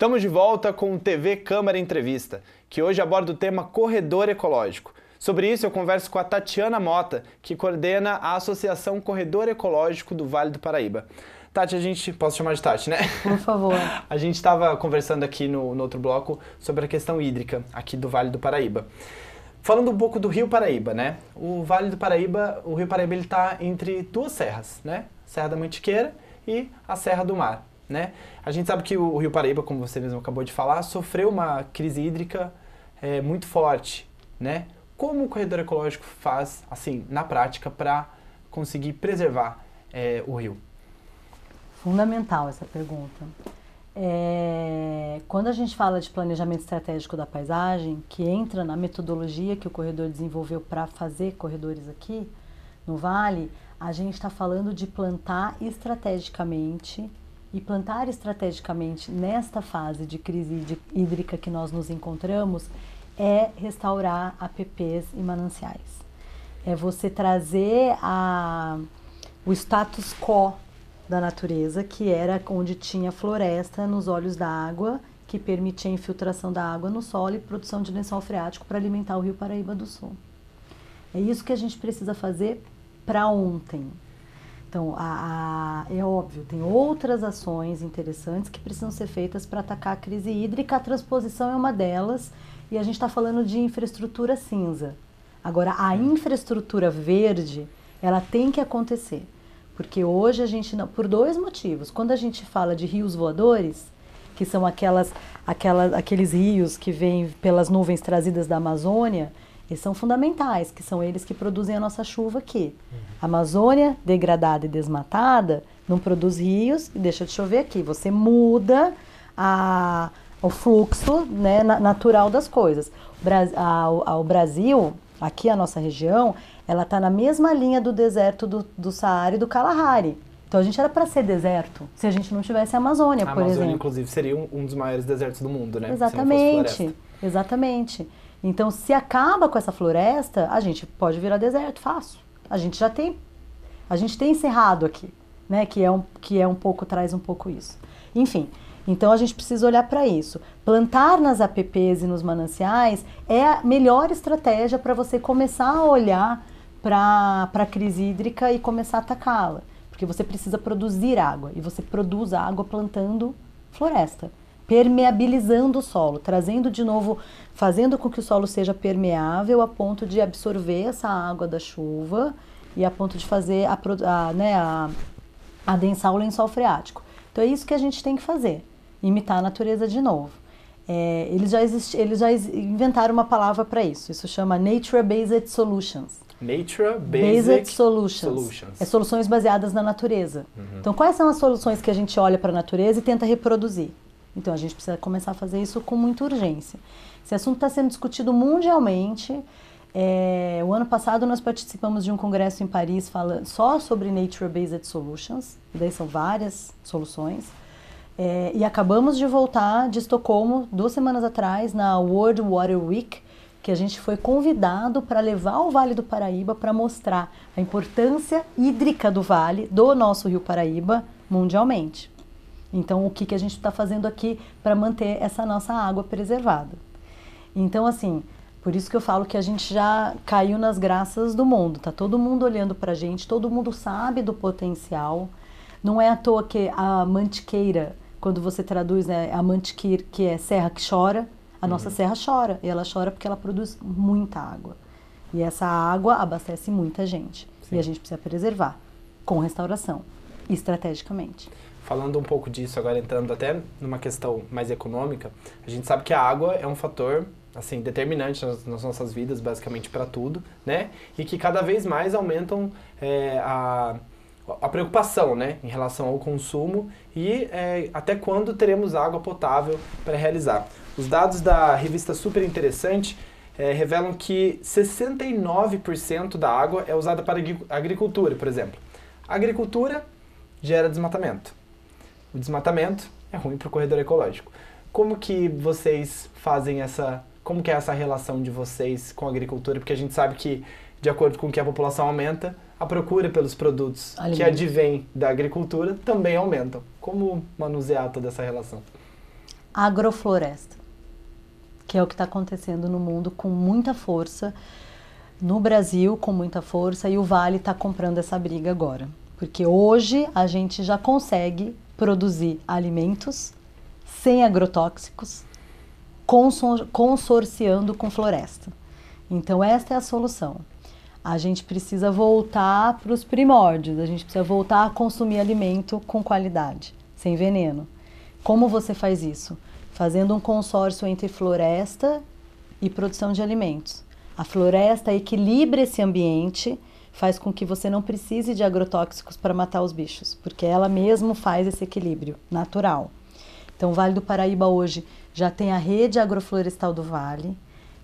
Estamos de volta com o TV Câmara Entrevista, que hoje aborda o tema corredor ecológico. Sobre isso eu converso com a Tatiana Mota, que coordena a Associação Corredor Ecológico do Vale do Paraíba. Tati, posso chamar de Tati, né? Por favor. A gente estava conversando aqui no outro bloco sobre a questão hídrica aqui do Vale do Paraíba. Falando um pouco do Rio Paraíba, né? O Vale do Paraíba, o Rio Paraíba, ele está entre duas serras, né? Serra da Mantiqueira e a Serra do Mar, né? A gente sabe que o Rio Paraíba, como você mesmo acabou de falar, sofreu uma crise hídrica muito forte, né? Como o corredor ecológico faz, assim, na prática, para conseguir preservar o rio? Fundamental essa pergunta. Quando a gente fala de planejamento estratégico da paisagem, que entra na metodologia que o corredor desenvolveu para fazer corredores aqui no Vale, a gente está falando de plantar estrategicamente, e plantar estrategicamente nesta fase de crise hídrica que nós nos encontramos é restaurar APPs e mananciais. É você trazer o status quo da natureza, que era onde tinha floresta nos olhos da água, que permitia a infiltração da água no solo e produção de lençol freático para alimentar o Rio Paraíba do Sul. É isso que a gente precisa fazer para ontem. Então, é óbvio, tem outras ações interessantes que precisam ser feitas para atacar a crise hídrica. A transposição é uma delas, e a gente está falando de infraestrutura cinza. Agora, a infraestrutura verde, ela tem que acontecer. Porque hoje a gente não, por dois motivos. Quando a gente fala de rios voadores, que são aqueles rios que vêm pelas nuvens trazidas da Amazônia, eles são fundamentais, que são eles que produzem a nossa chuva aqui. A Amazônia, degradada e desmatada, não produz rios e deixa de chover aqui. Você muda o fluxo, né, natural das coisas. O Brasil, aqui a nossa região, ela está na mesma linha do deserto do Saara e do Kalahari. Então a gente era para ser deserto, se a gente não tivesse a Amazônia, por exemplo. A Amazônia, inclusive, seria um dos maiores desertos do mundo, né? Exatamente, exatamente. Então, se acaba com essa floresta, a gente pode virar deserto, fácil. A gente tem cerrado aqui, né? Que é um pouco, traz um pouco isso. Enfim, então a gente precisa olhar para isso. Plantar nas APPs e nos mananciais é a melhor estratégia para você começar a olhar para a crise hídrica e começar a atacá-la. Porque você precisa produzir água, e você produz água plantando floresta, permeabilizando o solo, trazendo de novo, fazendo com que o solo seja permeável a ponto de absorver essa água da chuva e a ponto de fazer adensar o lençol freático. Então é isso que a gente tem que fazer, imitar a natureza de novo. Eles já inventaram uma palavra para isso, isso chama Nature-Based Solutions. Nature-Based Solutions. É soluções baseadas na natureza. Então quais são as soluções que a gente olha para a natureza e tenta reproduzir? Então a gente precisa começar a fazer isso com muita urgência. Esse assunto está sendo discutido mundialmente. O ano passado nós participamos de um congresso em Paris falando só sobre Nature-Based Solutions, e daí são várias soluções. E acabamos de voltar de Estocolmo 2 semanas atrás, na World Water Week, que a gente foi convidado para levar o Vale do Paraíba para mostrar a importância hídrica do Vale, do nosso Rio Paraíba, mundialmente. Então, o que a gente está fazendo aqui para manter essa nossa água preservada? Então, assim, por isso que eu falo que a gente já caiu nas graças do mundo. Tá todo mundo olhando para a gente, todo mundo sabe do potencial. Não é à toa que a Mantiqueira, quando você traduz, né, a Mantiqueira, que é serra que chora, a nossa serra chora. E ela chora porque ela produz muita água. E essa água abastece muita gente. Sim. E a gente precisa preservar com restauração, estrategicamente. Falando um pouco disso, agora entrando até numa questão mais econômica, a gente sabe que a água é um fator assim, determinante nas nossas vidas, basicamente para tudo, né? E que cada vez mais aumentam a preocupação, né, em relação ao consumo e até quando teremos água potável para realizar. Os dados da revista Super Interessante revelam que 69% da água é usada para agricultura, por exemplo. A agricultura gera desmatamento. O desmatamento é ruim para o corredor ecológico. Como que vocês fazem como que é essa relação de vocês com a agricultura? Porque a gente sabe que, de acordo com que a população aumenta, a procura pelos produtos que advêm da agricultura também aumentam. Como manusear toda essa relação? agrofloresta, que é o que está acontecendo no mundo com muita força, no Brasil com muita força, e o Vale está comprando essa briga agora. Porque hoje a gente já consegue produzir alimentos sem agrotóxicos, consorciando com floresta. Então esta é a solução. A gente precisa voltar para os primórdios, a gente precisa voltar a consumir alimento com qualidade, sem veneno. Como você faz isso? Fazendo um consórcio entre floresta e produção de alimentos. A floresta equilibra esse ambiente, faz com que você não precise de agrotóxicos para matar os bichos, porque ela mesmo faz esse equilíbrio natural. Então, o Vale do Paraíba hoje já tem a rede agroflorestal do Vale,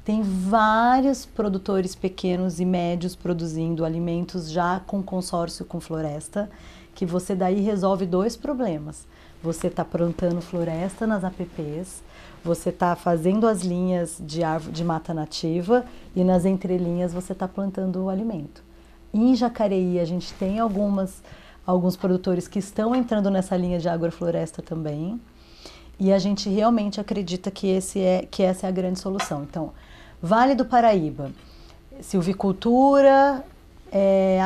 tem vários produtores pequenos e médios produzindo alimentos já com consórcio com floresta, que você daí resolve 2 problemas. Você está plantando floresta nas APPs, você está fazendo as linhas de mata nativa e nas entrelinhas você está plantando o alimento. Em Jacareí a gente tem alguns produtores que estão entrando nessa linha de agrofloresta também, e a gente realmente acredita que essa é a grande solução. Então, Vale do Paraíba, silvicultura,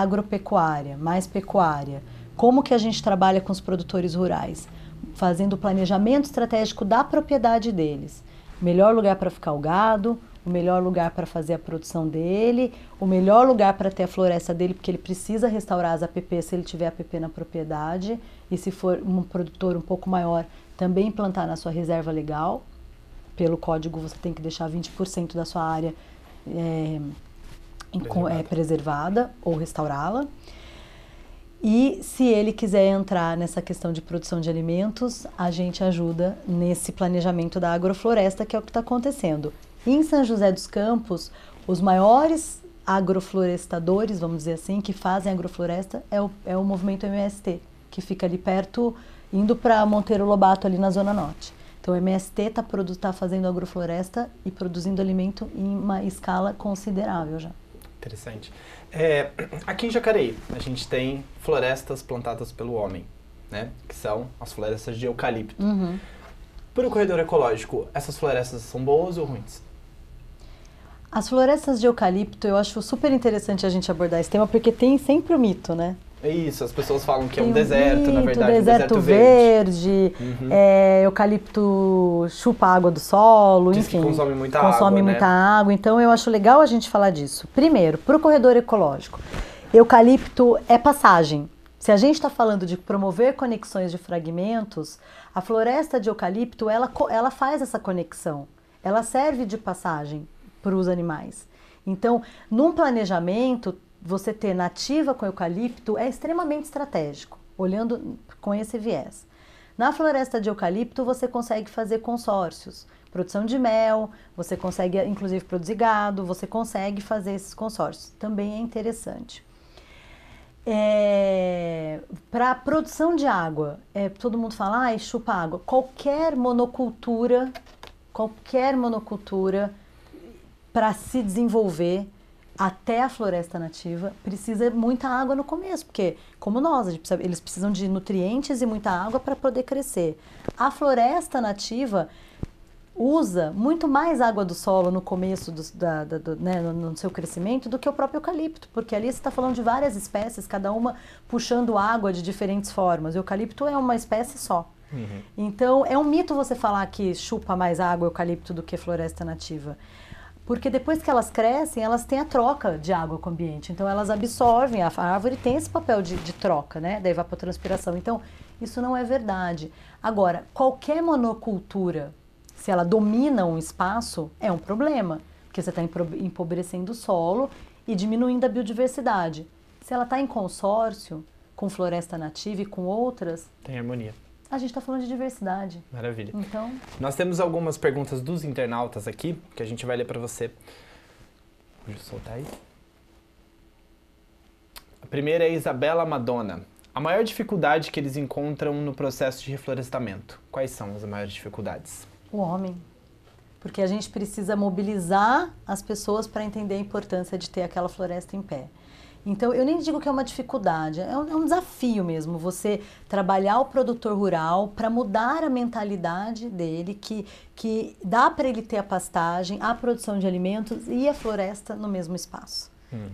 agropecuária, mais pecuária. Como que a gente trabalha com os produtores rurais? Fazendo o planejamento estratégico da propriedade deles. O melhor lugar para ficar o gado, o melhor lugar para fazer a produção dele, o melhor lugar para ter a floresta dele, porque ele precisa restaurar as APPs se ele tiver APP na propriedade, e se for um produtor um pouco maior, também implantar na sua reserva legal. Pelo código você tem que deixar 20% da sua área preservada ou restaurá-la. E se ele quiser entrar nessa questão de produção de alimentos, a gente ajuda nesse planejamento da agrofloresta, que é o que está acontecendo. Em São José dos Campos, os maiores agroflorestadores, vamos dizer assim, que fazem agrofloresta é o movimento MST, que fica ali perto, indo para Monteiro Lobato, ali na Zona Norte. Então o MST está fazendo agrofloresta e produzindo alimento em uma escala considerável já. Interessante. Aqui em Jacareí, a gente tem florestas plantadas pelo homem, né? Que são as florestas de eucalipto. Uhum. Para o corredor ecológico, essas florestas são boas ou ruins? As florestas de eucalipto, eu acho super interessante a gente abordar esse tema, porque tem sempre o mito, né? É isso, as pessoas falam que é um deserto, na verdade, deserto um deserto verde. Eucalipto chupa a água do solo, Diz enfim. que consome muita muita água, água, então eu acho legal a gente falar disso. Primeiro, para o corredor ecológico, eucalipto é passagem. Se a gente está falando de promover conexões de fragmentos, a floresta de eucalipto, ela faz essa conexão. Ela serve de passagem para os animais. Então, num planejamento, você ter nativa com eucalipto é extremamente estratégico, olhando com esse viés. Na floresta de eucalipto, você consegue fazer consórcios, produção de mel, você consegue, inclusive, produzir gado, você consegue fazer esses consórcios. Também é interessante. Para a produção de água, todo mundo fala, chupa água. Qualquer monocultura para se desenvolver até a floresta nativa precisa muita água no começo, porque como eles precisam de nutrientes e muita água para poder crescer. A floresta nativa usa muito mais água do solo no começo no seu crescimento do que o próprio eucalipto, porque ali você está falando de várias espécies, cada uma puxando água de diferentes formas. O eucalipto é uma espécie só. Uhum. Então, é um mito você falar que chupa mais água o eucalipto do que floresta nativa. Porque depois que elas crescem, elas têm a troca de água com o ambiente. Então, elas absorvem, a árvore tem esse papel de troca, né, da evapotranspiração. Então, isso não é verdade. Agora, qualquer monocultura, se ela domina um espaço, é um problema. Porque você está empobrecendo o solo e diminuindo a biodiversidade. Se ela está em consórcio com floresta nativa e com outras... Tem harmonia. A gente está falando de diversidade. Maravilha. Então... Nós temos algumas perguntas dos internautas aqui, que a gente vai ler para você. Deixa eu soltar aí. A primeira é Isabela Madonna. A maior dificuldade que eles encontram no processo de reflorestamento. Quais são as maiores dificuldades? O homem. Porque a gente precisa mobilizar as pessoas para entender a importância de ter aquela floresta em pé. Então, eu nem digo que é uma dificuldade, é um desafio mesmo, você trabalhar o produtor rural para mudar a mentalidade dele, que dá para ele ter a pastagem, a produção de alimentos e a floresta no mesmo espaço.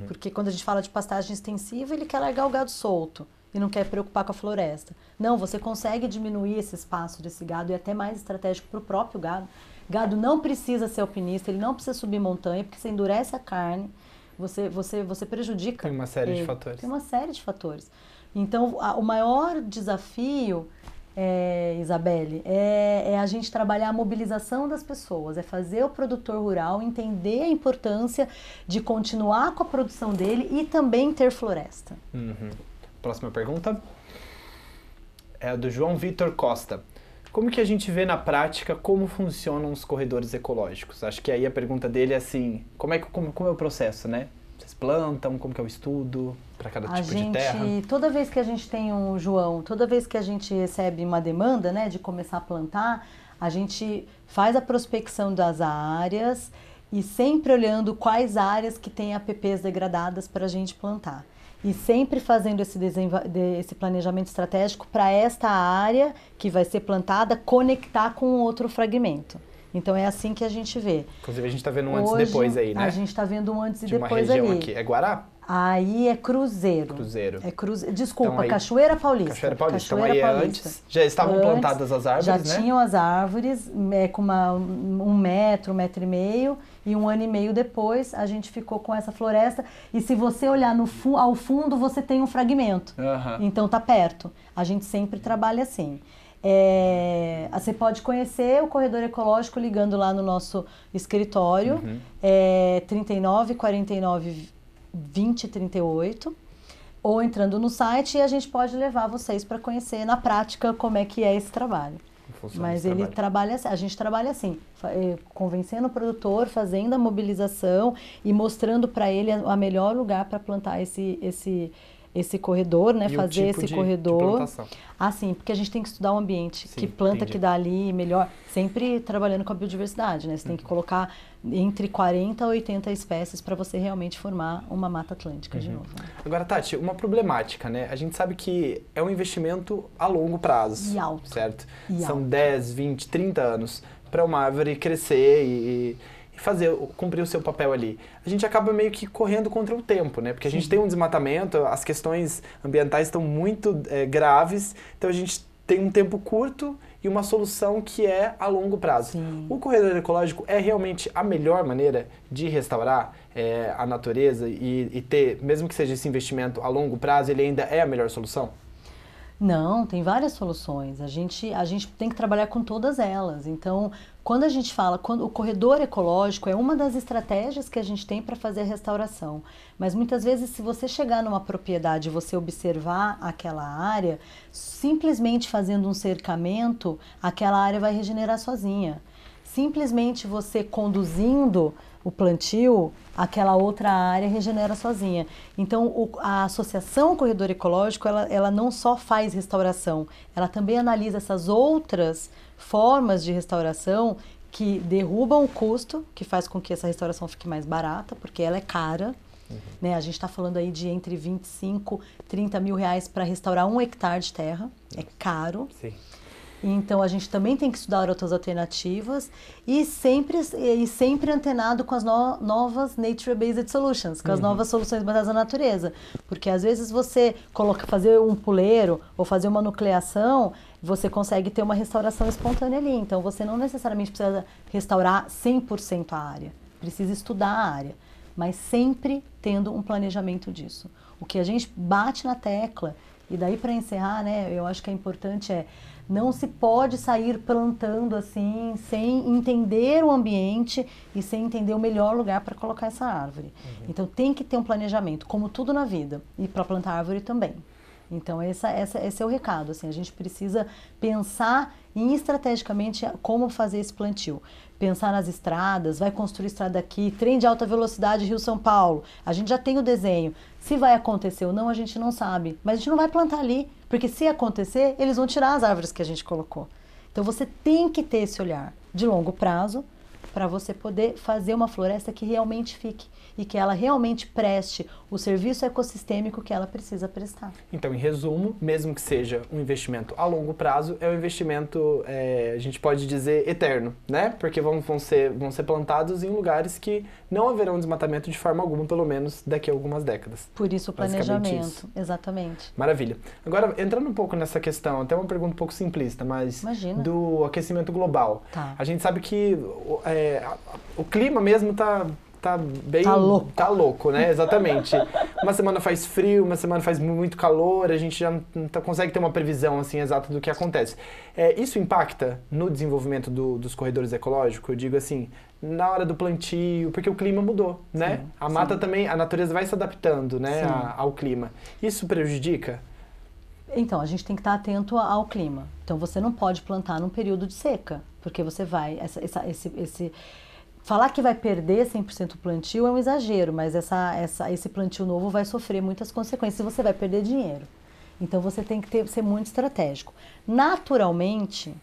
Porque quando a gente fala de pastagem extensiva, ele quer largar o gado solto e não quer preocupar com a floresta. Não, você consegue diminuir esse espaço desse gado e até mais estratégico para o próprio gado. Gado não precisa ser alpinista, ele não precisa subir montanha, porque você endurece a carne, você prejudica. Tem uma série de fatores. Tem uma série de fatores. Então, o maior desafio, Isabelle, é a gente trabalhar a mobilização das pessoas, é fazer o produtor rural entender a importância de continuar com a produção dele e também ter floresta. Próxima pergunta é a do João Vitor Costa. Como que a gente vê na prática como funcionam os corredores ecológicos? Acho que aí a pergunta dele é assim, como é o processo, né? Vocês plantam, como que é o estudo para cada tipo de terra? Toda vez que a gente tem toda vez que a gente recebe uma demanda, né, de começar a plantar, a gente faz a prospecção das áreas e sempre olhando quais áreas que têm APPs degradadas para a gente plantar. E sempre fazendo esse planejamento estratégico para esta área que vai ser plantada conectar com outro fragmento. Então é assim que a gente vê. Inclusive a gente está vendo um antes e depois aí, né? A gente está vendo um antes e de depois uma região ali. Aqui. É Guará? Aí é Cruzeiro. Desculpa, então, aí, Cachoeira Paulista. Cachoeira Paulista. Então aí antes já estavam plantadas as árvores, já né? Já tinham as árvores, com 1 metro, 1,5 metro, e 1 ano e meio depois a gente ficou com essa floresta. E se você olhar ao fundo, você tem um fragmento. Então tá perto. A gente sempre trabalha assim. Você pode conhecer o corredor ecológico ligando lá no nosso escritório, 39 49 20 38, ou entrando no site, e a gente pode levar vocês para conhecer na prática como é que é esse trabalho. Mas ele trabalha, a gente trabalha assim, convencendo o produtor, fazendo a mobilização e mostrando para ele a melhor lugar para plantar esse corredor, né? Fazer esse corredor. Assim, porque a gente tem que estudar o ambiente, que planta que dá ali melhor, sempre trabalhando com a biodiversidade, né? Você tem que colocar entre 40 a 80 espécies para você realmente formar uma mata atlântica de novo. Agora, Tati, uma problemática, né? A gente sabe que é um investimento a longo prazo, e alto, certo? E São alto. 10, 20, 30 anos para uma árvore crescer e cumprir o seu papel ali. A gente acaba meio que correndo contra o tempo, né? Porque a gente tem um desmatamento, as questões ambientais estão muito graves, então a gente tem um tempo curto e uma solução que é a longo prazo. O corredor ecológico é realmente a melhor maneira de restaurar a natureza e ter, mesmo que seja esse investimento a longo prazo, ele ainda é a melhor solução? Não, tem várias soluções. A gente tem que trabalhar com todas elas. Então, quando a gente fala, o corredor ecológico é uma das estratégias que a gente tem para fazer a restauração. Mas muitas vezes, se você chegar numa propriedade e você observar aquela área, simplesmente fazendo um cercamento, aquela área vai regenerar sozinha. Simplesmente você conduzindo o plantio, aquela outra área regenera sozinha. Então, a Associação Corredor Ecológico, ela não só faz restauração, ela também analisa essas outras formas de restauração que derrubam o custo, que faz com que essa restauração fique mais barata, porque ela é cara. Né? A gente está falando aí de entre 25 e 30 mil reais para restaurar 1 hectare de terra. É caro. Sim. Então, a gente também tem que estudar outras alternativas e sempre antenado com as novas Nature-Based Solutions, com as novas soluções baseadas na natureza. Porque, às vezes, você fazer um puleiro ou fazer uma nucleação, você consegue ter uma restauração espontânea ali. Então, você não necessariamente precisa restaurar 100% a área. Precisa estudar a área, mas sempre tendo um planejamento disso. O que a gente bate na tecla, e daí para encerrar, né, eu acho que é importante não se pode sair plantando assim, sem entender o ambiente e sem entender o melhor lugar para colocar essa árvore. Então tem que ter um planejamento, como tudo na vida, e para plantar árvore também. Então esse é o recado, assim, a gente precisa pensar estrategicamente como fazer esse plantio. Pensar nas estradas, vai construir estrada aqui, trem de alta velocidade Rio-São Paulo, a gente já tem o desenho. Se vai acontecer ou não, a gente não sabe, mas a gente não vai plantar ali, porque se acontecer, eles vão tirar as árvores que a gente colocou. Então você tem que ter esse olhar de longo prazo para você poder fazer uma floresta que realmente fique e que ela realmente preste o serviço ecossistêmico que ela precisa prestar. Então, em resumo, mesmo que seja um investimento a longo prazo, é um investimento, a gente pode dizer, eterno, né? Porque vão ser plantados em lugares que não haverão desmatamento de forma alguma, pelo menos daqui a algumas décadas. Por isso o planejamento, exatamente. Maravilha. Agora, entrando um pouco nessa questão, até uma pergunta um pouco simplista, mas Imagina. Do aquecimento global. Tá. A gente sabe que o clima mesmo tá bem... Tá louco, né? Exatamente. Uma semana faz frio, uma semana faz muito calor, a gente já não consegue ter uma previsão assim exata do que acontece. Isso impacta no desenvolvimento dos corredores ecológicos? Eu digo assim, na hora do plantio, porque o clima mudou, né? Sim, a mata também, a natureza vai se adaptando, né, ao clima. Isso prejudica? Então, a gente tem que estar atento ao clima. Então, você não pode plantar num período de seca, porque você vai... Falar que vai perder 100% o plantio é um exagero, mas esse plantio novo vai sofrer muitas consequências e você vai perder dinheiro. Então você tem que ser muito estratégico. Naturalmente,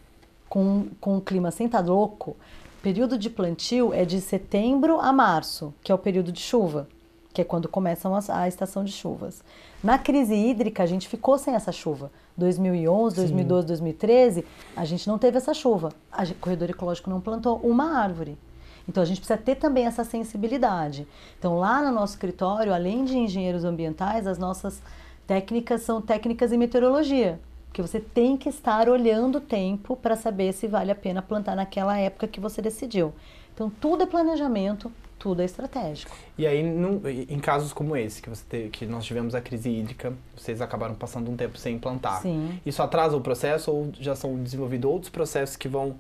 com o clima sem estar louco, período de plantio é de setembro a março, que é o período de chuva, que é quando começam a estação de chuvas. Na crise hídrica, a gente ficou sem essa chuva. 2011, 2012, 2013, a gente não teve essa chuva. O Corredor Ecológico não plantou uma árvore. Então, a gente precisa ter também essa sensibilidade. Então, lá no nosso escritório, além de engenheiros ambientais, as nossas técnicas são técnicas em meteorologia. Porque você tem que estar olhando o tempo para saber se vale a pena plantar naquela época que você decidiu. Então, tudo é planejamento, tudo é estratégico. E aí, em casos como esse, que nós tivemos a crise hídrica, vocês acabaram passando um tempo sem plantar. Sim. Isso atrasa o processo ou já são desenvolvidos outros processos que vão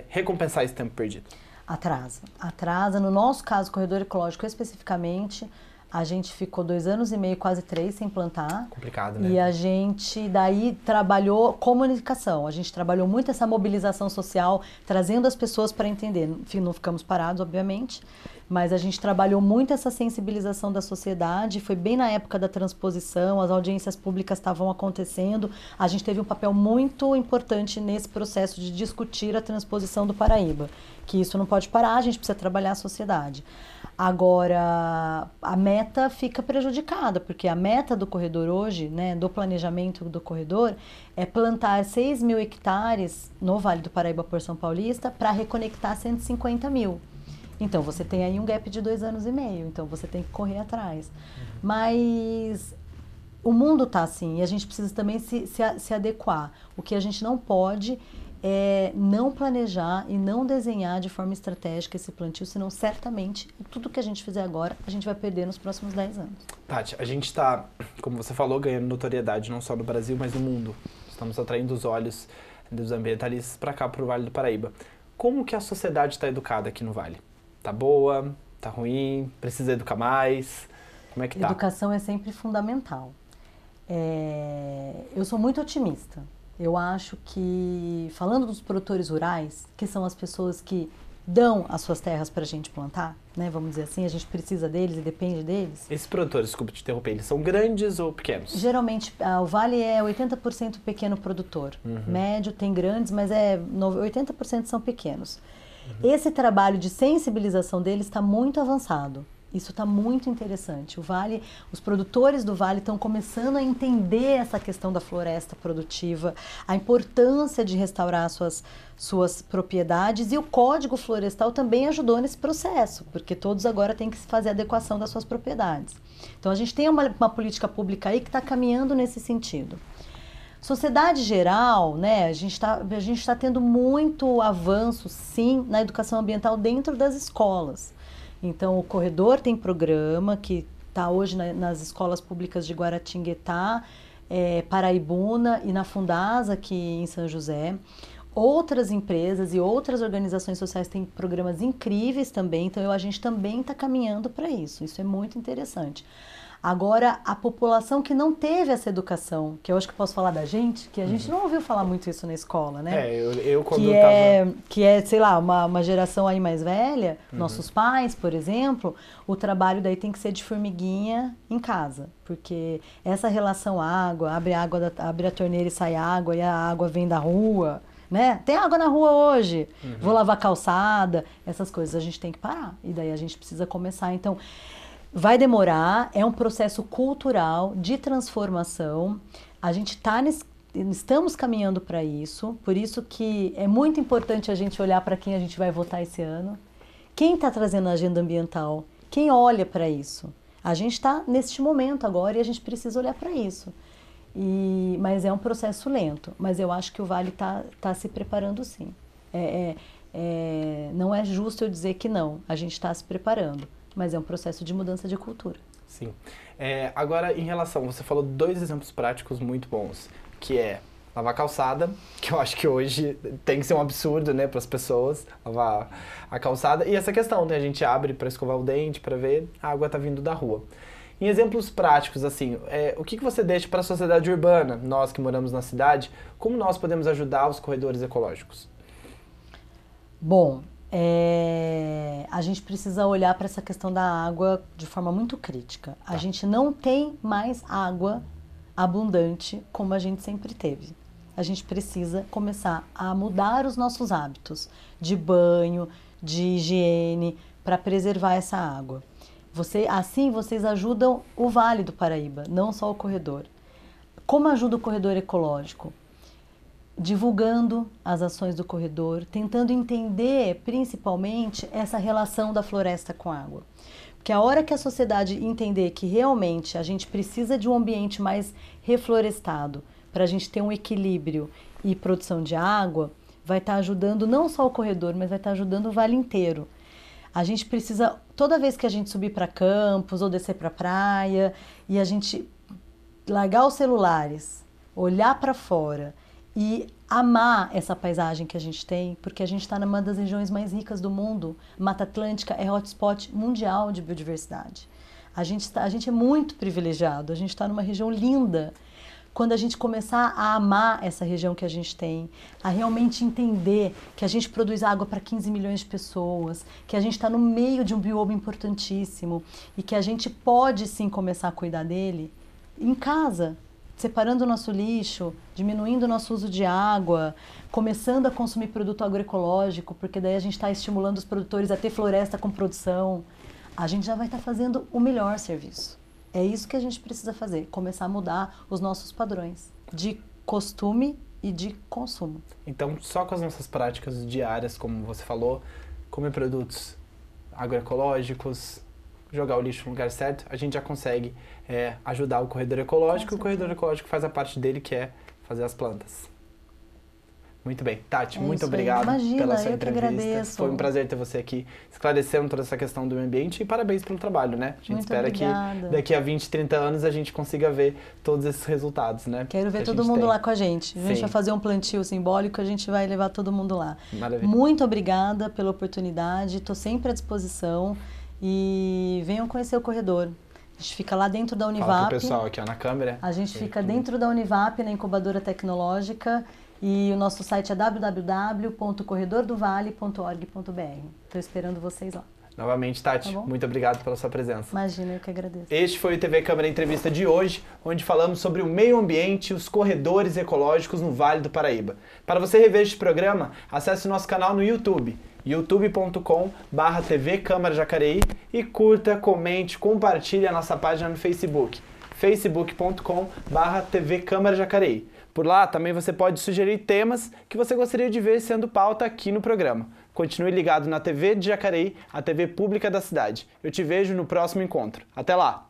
recompensar esse tempo perdido? Atrasa. No nosso caso, Corredor Ecológico especificamente, a gente ficou 2 anos e meio, quase 3, sem plantar. Complicado, né? E a gente daí trabalhou comunicação, a gente trabalhou muito essa mobilização social, trazendo as pessoas para entender. Enfim, não ficamos parados, obviamente, mas a gente trabalhou muito essa sensibilização da sociedade, foi bem na época da transposição, as audiências públicas estavam acontecendo, a gente teve um papel muito importante nesse processo de discutir a transposição do Paraíba, que isso não pode parar, a gente precisa trabalhar a sociedade. Agora, a meta fica prejudicada, porque a meta do corredor hoje, né, do planejamento do corredor, é plantar 6 mil hectares no Vale do Paraíba, Porção Paulista, para reconectar 150 mil. Então, você tem aí um gap de 2 anos e meio, então você tem que correr atrás. Mas o mundo está assim, e a gente precisa também se adequar. O que a gente não pode é não planejar e não desenhar de forma estratégica esse plantio, senão certamente tudo que a gente fizer agora, a gente vai perder nos próximos 10 anos. Tati, a gente está, como você falou, ganhando notoriedade não só no Brasil, mas no mundo. Estamos atraindo os olhos dos ambientalistas para cá, para o Vale do Paraíba. Como que a sociedade está educada aqui no Vale? Tá boa? Tá ruim? Precisa educar mais? Como é que tá? Educação é sempre fundamental. Eu sou muito otimista. Eu acho que, falando dos produtores rurais, que são as pessoas que dão as suas terras para a gente plantar, né, vamos dizer assim, a gente precisa deles e depende deles. Esses produtores, desculpa te interromper, eles são grandes ou pequenos? Geralmente, o Vale é 80% pequeno produtor. Médio tem grandes, mas 80% são pequenos. Esse trabalho de sensibilização deles está muito avançado. Isso está muito interessante. Os produtores do Vale estão começando a entender essa questão da floresta produtiva, a importância de restaurar suas propriedades, e o Código Florestal também ajudou nesse processo, porque todos agora têm que fazer a adequação das suas propriedades. Então a gente tem uma política pública aí que está caminhando nesse sentido. Sociedade geral, né, a gente tá tendo muito avanço, sim, na educação ambiental dentro das escolas. Então, o Corredor tem programa que está hoje nas escolas públicas de Guaratinguetá, Paraibuna e na Fundasa, aqui em São José. Outras empresas e outras organizações sociais têm programas incríveis também, então a gente também está caminhando para isso. Isso é muito interessante. Agora, a população que não teve essa educação, que eu acho que posso falar da gente, que a gente não ouviu falar muito isso na escola, né? Eu quando eu tava... Que é, sei lá, uma geração aí mais velha, nossos pais, por exemplo, o trabalho daí tem que ser de formiguinha em casa, porque essa relação água, abre a torneira e sai água, e a água vem da rua, né? Tem água na rua hoje, vou lavar calçada, essas coisas a gente tem que parar. E daí a gente precisa começar. Então, vai demorar, é um processo cultural de transformação. A gente estamos caminhando para isso, por isso que é muito importante a gente olhar para quem a gente vai votar esse ano. Quem está trazendo a agenda ambiental? Quem olha para isso? A gente está neste momento agora e a gente precisa olhar para isso. Mas é um processo lento. Mas eu acho que o Vale está se preparando sim. Não é justo eu dizer que não. A gente está se preparando. Mas é um processo de mudança de cultura. Sim. Agora, em relação, você falou 2 exemplos práticos muito bons, que é lavar calçada, que eu acho que hoje tem que ser um absurdo, né, para as pessoas, lavar a calçada, e essa questão, né, a gente abre para escovar o dente, para ver, a água tá vindo da rua. Em exemplos práticos, assim, o que você deixa para a sociedade urbana, nós que moramos na cidade, como nós podemos ajudar os corredores ecológicos? Bom, a gente precisa olhar para essa questão da água de forma muito crítica. A gente não tem mais água abundante como a gente sempre teve. A gente precisa começar a mudar os nossos hábitos de banho, de higiene, para preservar essa água. Assim vocês ajudam o Vale do Paraíba, não só o corredor. Como ajuda o corredor ecológico? Divulgando as ações do corredor, tentando entender principalmente essa relação da floresta com a água. Porque a hora que a sociedade entender que realmente a gente precisa de um ambiente mais reflorestado para a gente ter um equilíbrio e produção de água, vai estar ajudando não só o corredor, mas vai estar ajudando o Vale inteiro. A gente precisa, toda vez que a gente subir para campos ou descer para a praia, e a gente largar os celulares, olhar para fora e amar essa paisagem que a gente tem, porque a gente está numa das regiões mais ricas do mundo. Mata Atlântica é hotspot mundial de biodiversidade. A gente é muito privilegiado, a gente está numa região linda. Quando a gente começar a amar essa região que a gente tem, a realmente entender que a gente produz água para 15 milhões de pessoas, que a gente está no meio de um bioma importantíssimo e que a gente pode sim começar a cuidar dele em casa, separando o nosso lixo, diminuindo o nosso uso de água, começando a consumir produto agroecológico, porque daí a gente está estimulando os produtores a ter floresta com produção, a gente já vai estar fazendo o melhor serviço. É isso que a gente precisa fazer, começar a mudar os nossos padrões de costume e de consumo. Então, só com as nossas práticas diárias, como você falou, comer produtos agroecológicos, jogar o lixo no lugar certo, a gente já consegue ajudar o corredor ecológico, e o corredor ecológico faz a parte dele, que é fazer as plantas. Muito bem. Tati, muito obrigado pela sua entrevista. Foi um prazer ter você aqui, esclarecendo toda essa questão do meio ambiente, e parabéns pelo trabalho, né? A gente espera que daqui a 20, 30 anos a gente consiga ver todos esses resultados, né? Quero ver todo mundo lá com a gente. A gente vai fazer um plantio simbólico, a gente vai levar todo mundo lá. Maravilha. Muito obrigada pela oportunidade, estou sempre à disposição e venham conhecer o corredor. A gente fica lá dentro da Univap. Fala pro pessoal aqui, ó, na câmera. A gente fica dentro da Univap, na incubadora tecnológica, e o nosso site é www.corredordovale.org.br. Estou esperando vocês lá. Novamente, Tati, muito obrigado pela sua presença. Imagina, eu que agradeço. Este foi o TV Câmara Entrevista de hoje, onde falamos sobre o meio ambiente e os corredores ecológicos no Vale do Paraíba. Para você rever este programa, acesse o nosso canal no YouTube, youtube.com/TV Câmara Jacareí, e curta, comente, compartilhe a nossa página no Facebook, facebook.com/TV Câmara Jacareí. Por lá também você pode sugerir temas que você gostaria de ver sendo pauta aqui no programa. Continue ligado na TV de Jacareí, a TV pública da cidade. Eu te vejo no próximo encontro. Até lá!